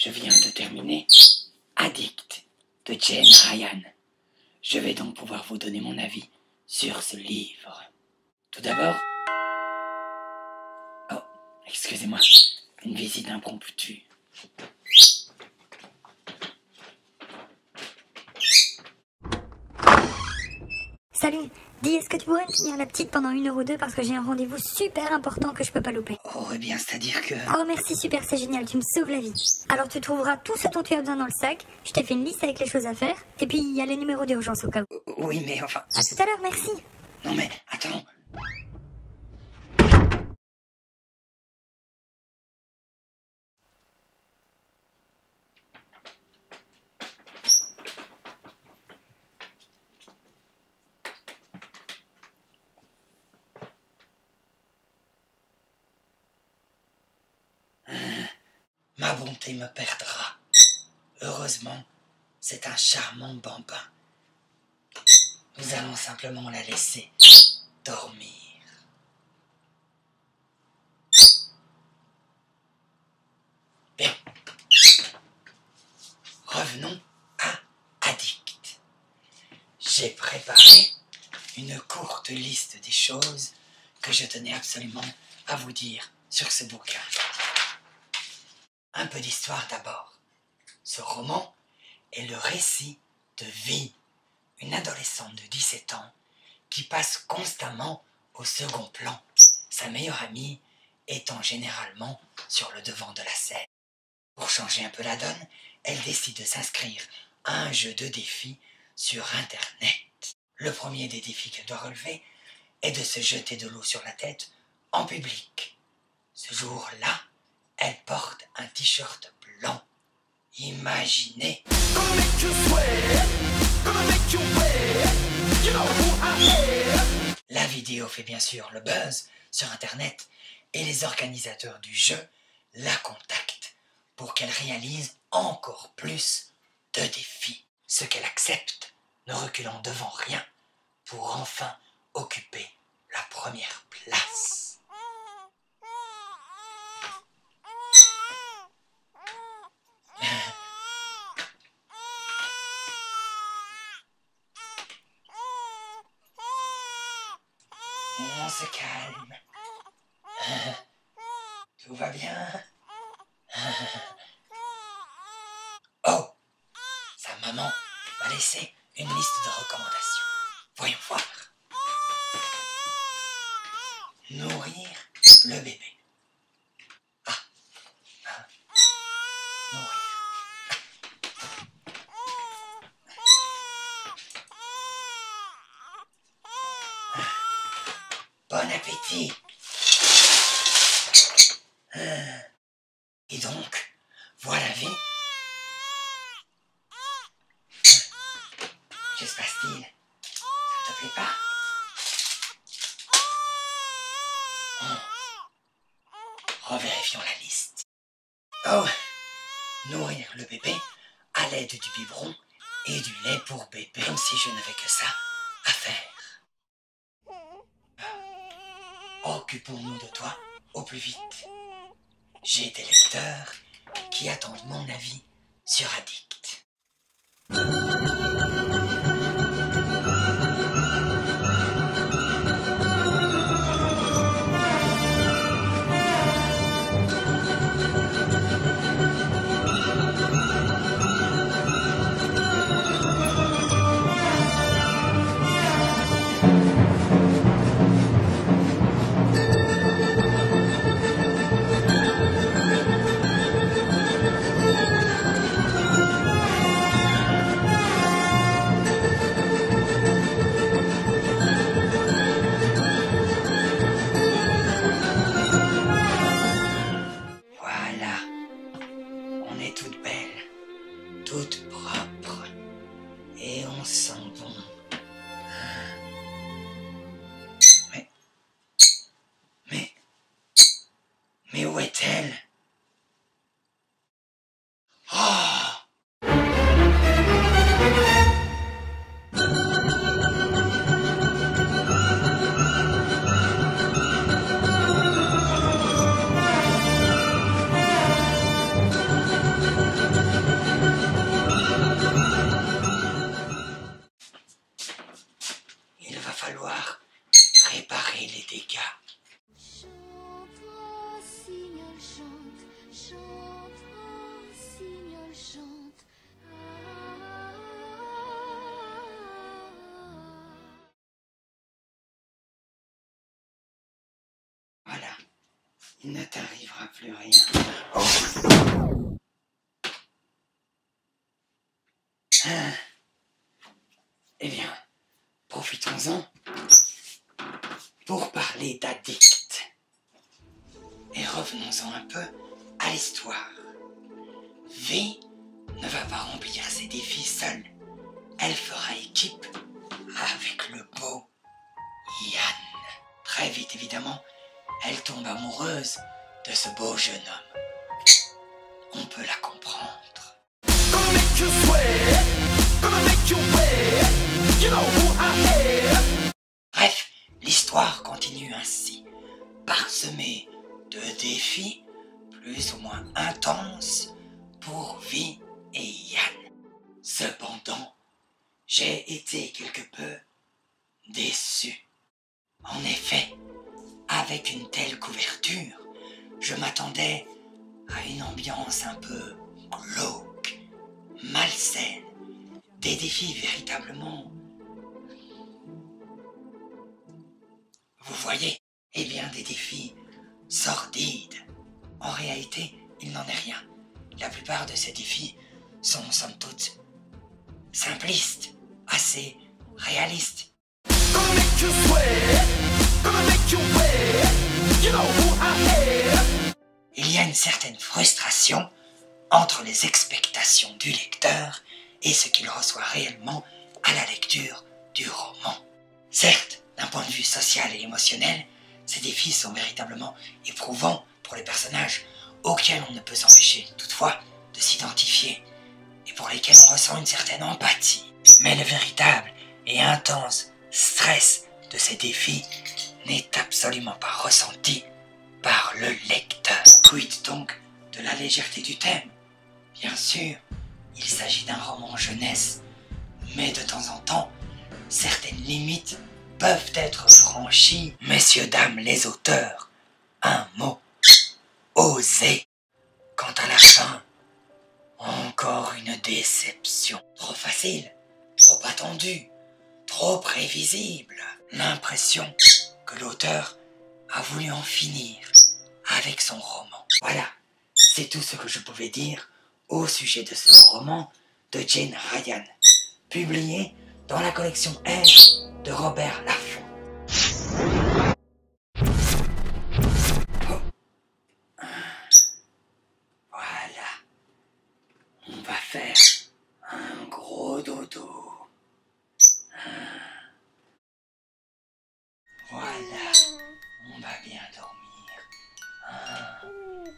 Je viens de terminer Addict de Jane Ryan. Je vais donc pouvoir vous donner mon avis sur ce livre. Tout d'abord... Oh, excusez-moi, une visite impromptue. Salut, dis, est-ce que tu pourrais me tenir la petite pendant 1 heure ou 2 parce que j'ai un rendez-vous super important que je peux pas louper. Oh, eh bien, c'est-à-dire que... Oh merci, super, c'est génial, tu me sauves la vie. Alors tu trouveras tout ce dont tu as besoin dans le sac, je t'ai fait une liste avec les choses à faire, et puis il y a les numéros d'urgence au cas où. Oui, mais enfin... À tout à l'heure, merci. Non mais, attends... Ma bonté me perdra. Heureusement, c'est un charmant bambin. Nous allons simplement la laisser dormir. Bien. Revenons à Addict. J'ai préparé une courte liste des choses que je tenais absolument à vous dire sur ce bouquin. Un peu d'histoire d'abord. Ce roman est le récit de Vi, une adolescente de 17 ans qui passe constamment au second plan, sa meilleure amie étant généralement sur le devant de la scène. Pour changer un peu la donne, elle décide de s'inscrire à un jeu de défis sur Internet. Le premier des défis qu'elle doit relever est de se jeter de l'eau sur la tête en public. Ce jour-là, elle porte un t-shirt blanc. Imaginez. La vidéo fait bien sûr le buzz sur Internet et les organisateurs du jeu la contactent pour qu'elle réalise encore plus de défis. Ce qu'elle accepte, ne reculant devant rien, pour enfin occuper la première place. On se calme. Tout va bien. Oh, sa maman m'a laissé une liste de recommandations. Voyons voir. Nourrir le bébé. Nourrir. Bon appétit. Et donc, voilà vie. Que se passe-t-il? Ça te plaît pas? Revérifions la liste. Oh, nourrir le bébé à l'aide du biberon et du lait pour bébé, comme si je n'avais que ça à faire. Occupons-nous de toi au plus vite. J'ai des lecteurs qui attendent mon avis sur Addict. falloir réparer les dégâts. Chante, rossignol, chante, rossignol, chante. Voilà, il ne t'arrivera plus rien. Oh. Ah. Eh bien, profitons-en pour parler d'addict. Et revenons-en un peu à l'histoire. V ne va pas remplir ses défis seule. Elle fera équipe avec le beau Yann. Très vite, évidemment, elle tombe amoureuse de ce beau jeune homme. On peut la comprendre. Bref, l'histoire continue ainsi, parsemée de défis plus ou moins intenses pour Vi et Yann. Cependant, j'ai été quelque peu déçu. En effet, avec une telle couverture, je m'attendais à une ambiance un peu glauque, malsaine, des défis véritablement... Vous voyez, eh bien des défis sordides. En réalité, il n'en est rien. La plupart de ces défis sont somme toute simplistes, assez réalistes. Il y a une certaine frustration entre les expectations du lecteur et ce qu'il reçoit réellement à la lecture du roman. Certes, d'un point de vue social et émotionnel, ces défis sont véritablement éprouvants pour les personnages auxquels on ne peut s'empêcher toutefois de s'identifier et pour lesquels on ressent une certaine empathie. Mais le véritable et intense stress de ces défis n'est absolument pas ressenti par le lecteur. Quid donc de la légèreté du thème? Bien sûr, il s'agit d'un roman jeunesse, mais de temps en temps, certaines limites peuvent être franchies. Messieurs, dames, les auteurs, un mot, osez. Quant à la fin, encore une déception. Trop facile, trop attendu, trop prévisible. L'impression que l'auteur a voulu en finir avec son roman. Voilà, c'est tout ce que je pouvais dire au sujet de ce roman de Jane Ryan, publié dans la collection R de Robert Laffont. Voilà, on va faire un gros dodo. Voilà, on va bien dormir.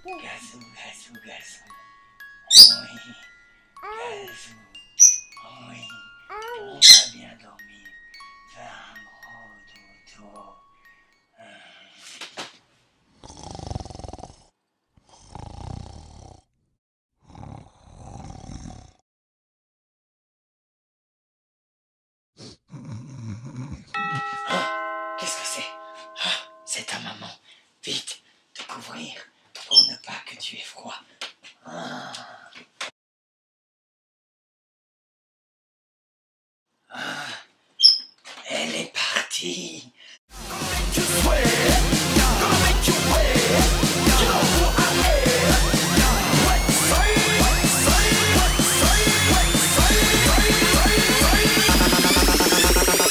Gazou, gazou, gazou. Oui, gazou. Oui, on va bien dormir. Faire un gros dodo. Qu'est-ce que c'est? C'est ta maman. Vite, te couvrir pour ne pas que tu aies froid. Elle est partie.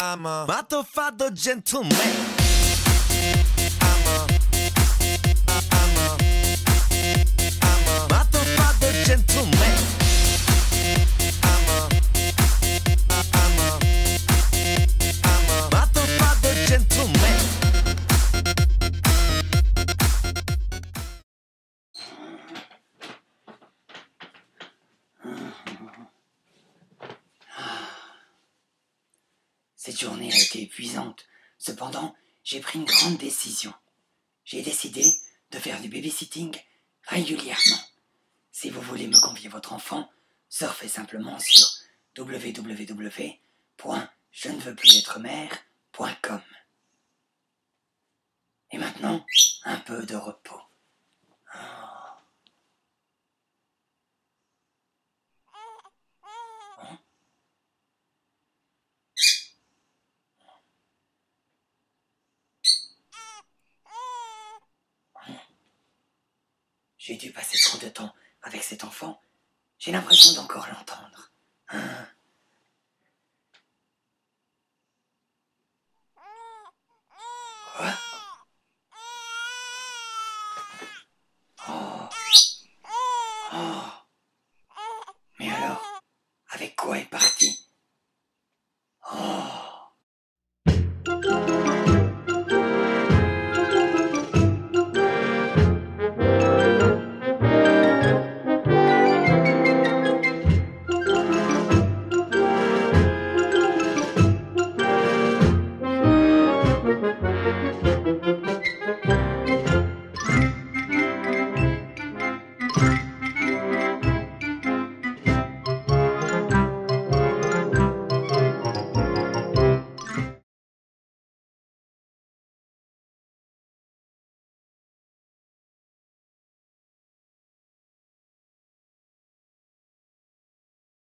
I'm a motherfucker gentleman. Motherfucker gentleman. Motherfucker gentleman. Cette journée a été épuisante. Cependant, j'ai pris une grande décision. J'ai décidé de faire du babysitting régulièrement. Si vous voulez me confier votre enfant, surfez simplement sur www.jeneveuxplusêtre-mère.fr. .com. Et maintenant, un peu de repos. J'ai dû passer trop de temps avec cet enfant. J'ai l'impression d'encore l'entendre.